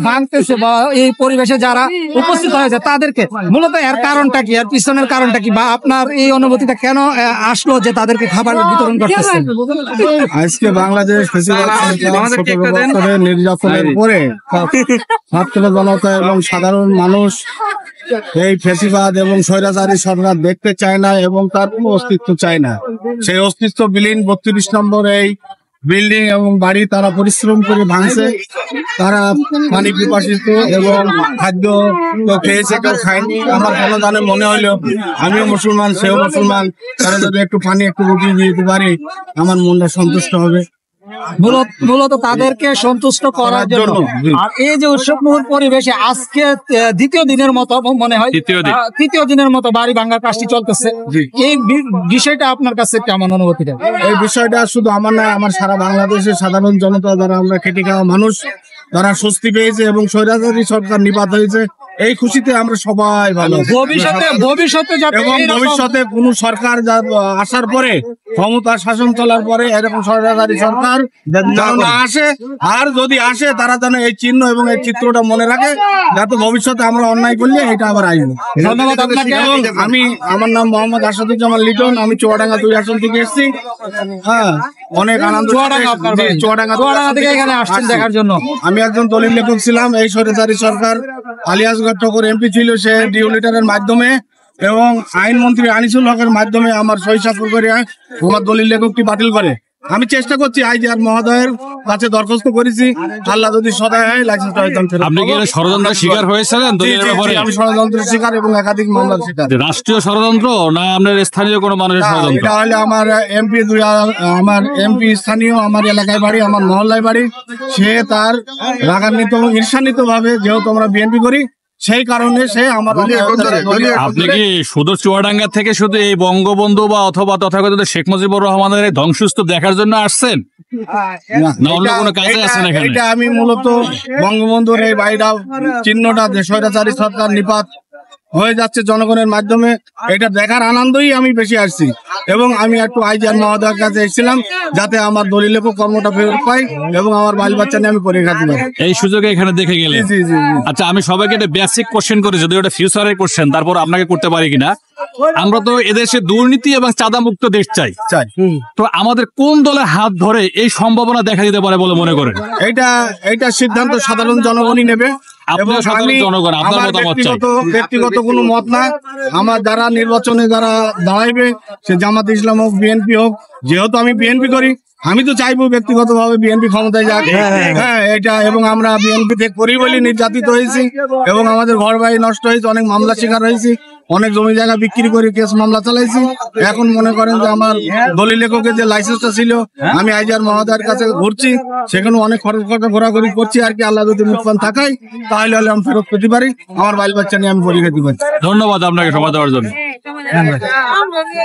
ভাঙতেছে বা এই পরিবেশে যারা উপস্থিত হয়েছে তাদেরকে মূলত এর কারণটা কি, এর পিছনের কারণটা কি, বা আপনার এই অনুভূতিটা কেন আসলো যে তাদেরকে খাবার বিতরণ করতেছেন? আজকে বাংলাদেশ নির্যাতনের পরে ছাত্র জনতা এবং সাধারণ মানুষ এই ফ্যাসিবাদ এবং স্বৈরাচারী সরকার দেখতে চায় না এবং তার কোনো অস্তিত্ব চায় না। সেই অস্তিত্ব বিলীন 32 নম্বর এই বিল্ডিং এবং বাড়ি তারা পরিশ্রম করে ভাঙছে। তারা পানি পিপাসিত এবং খাদ্য তো খেয়েছে, কেউ খায়নি। আমার কোনো জানে মনে হইলো আমিও মুসলমান, সেও মুসলমান, তারা যদি একটু পানি একটু রুটি দিতে পারি আমার মনটা সন্তুষ্ট হবে। মূলত তাদেরকে সন্তুষ্ট করার জন্য। আর এই যে উৎসবমুখর পরিবেশে আজকে দ্বিতীয় দিনের মতো মনে হয়, তৃতীয় দিনের মতো বাড়ি ভাঙার কাজটি চলতেছে, এই বিষয়টা আপনার কাছে কেমন অনুভূতি? এই বিষয়টা শুধু আমার না, আমার সারা বাংলাদেশের সাধারণ জনতা যারা আমরা খেটে খাওয়া মানুষ তারা স্বস্তি পেয়েছে এবং স্বৈরাচারী সরকার নিপাত হয়েছে, এই খুশিতে আমরা সবাই ভালো। ভবিষ্যতে কোন সরকার আসার পরে, ক্ষমতা শাসন চলার পরে এরকম সরকারি সরকার না আসে, আর যদি আসে তারা যেন এই চিহ্ন এবং এই চিত্রটা মনে রাখে, যাতে ভবিষ্যতে আমরা অন্যায় করলে এটা আবার আসবে। ধন্যবাদ আপনাকে। এবং আমার নাম মোহাম্মদ আসাদুজ্জামান লিটন, আমি চুয়াডাঙ্গা 2 আসন থেকে এসেছি। হ্যাঁ, অনেক আনন্দ। চুয়াডাঙ্গা থেকে এখানে আসছেন দেখার জন্য। আমি একজন দলিল লেখক ছিলাম। এই স্বৈরাচারী সরকার আলিয়াসগড় ঠকুর এমপি ছিল, সে ডিও লিটারের মাধ্যমে এবং আইনমন্ত্রী আনিসুল হকের মাধ্যমে আমার সই স্বাক্ষর করে আমার দলিল লেখকটি বাতিল করে। আমি চেষ্টা করছি আইজিআর মহোদয়ের কাছে দরখাস্ত করেছি, আল্লাহ যদি সদয় হয় লাইসেন্সটা হয়তো। আপনি কি ষড়যন্ত্রের শিকার হয়েছিলেন? আমি ষড়যন্ত্রের শিকার এবং একাধিক মামলার শিকার। রাষ্ট্রীয় ষড়যন্ত্র না আপনার স্থানীয় কোনো মানুষের ষড়যন্ত্র? এটা হলে আমার এমপি স্থানীয়, আমার এলাকায় বাড়ি, আমার মহল্লায় বাড়ি। সে তার রাগান্বিত এবং ঈর্ষান্বিত ভাবে, যেহেতু আমরা বিএনপি করি, সেই কারণে সে আমার। আপনি কি শুধু চুয়াডাঙ্গা থেকে শুধু এই বঙ্গবন্ধু বা অথবা তথাকথিত শেখ মুজিবুর রহমানের ধ্বংসস্তূপ দেখার জন্য আসছেন, না অন্য কোনো কাজে আছেন এখানে? এটা আমি মূলত বঙ্গবন্ধুর এই বাড়িটা চিহ্নটা স্বৈরাচারী সরকার নিপাত হয়ে যাচ্ছে জনগণের মাধ্যমে, এটা দেখার আনন্দই আমি বেশি আসছি। এবং আমি একটু আইজিআর মহোদয়ের কাছে এসেছিলাম যাতে আমার দলিল লেখক কর্মটা ফেরত পাই এবং আমার বাল বাচ্চা নিয়ে আমি পরীক্ষা দিতে পারি। এই সুযোগে এখানে দেখে গেলে। আচ্ছা, আমি সবাইকে একটা বেসিক কোশ্চেন করি, যদি ওটা ফিউচারের কোশ্চেন, তারপর আপনাকে করতে পারি কিনা। আমরা তো এদেশে দুর্নীতি এবং চাঁদা মুক্ত দেশ চাই, তো আমাদের কোন দলের হাত ধরে এই সম্ভাবনা দেখা দিতে পারে বলে মনে করেন? এইটা সিদ্ধান্ত সাধারণ জনগণই নেবে। ব্যক্তিগত কোনো মত না, আমার যারা নির্বাচনে যারা দাঁড়াইবে, সে জামাত ইসলাম হোক, বিএনপি হোক, যেহেতু আমি বিএনপি করি, আমি তো চাইবো ব্যক্তিগত ভাবে বিএনপি ক্ষমতায় যাক। হ্যাঁ, এটা এবং আমরা বিএনপি থেকে করি বলে নির্যাতিত হয়েছি এবং আমাদের ঘর বাড়ি নষ্ট হয়েছে, অনেক মামলা শিকার হয়েছি, অনেক জমি জায়গা বিক্রি করে কেস মামলা চালাইছি। এখন মনে করেন যে আমার দলিল লেখকের যে লাইসেন্সটা ছিল, আমি আইজিআর মহোদয়ের কাছে ঘুরছি, সেখানে অনেক খরচ খরচা ঘোরাঘুরি করছি আর কি। আল্লাহ যদি মুখপান থাকায় তাহলে আমি ফেরত পেতে পারি, আমার বাল বাচ্চা নিয়ে আমি পরীক্ষা দিতে পারি। ধন্যবাদ আপনাকে সময় দেওয়ার জন্য।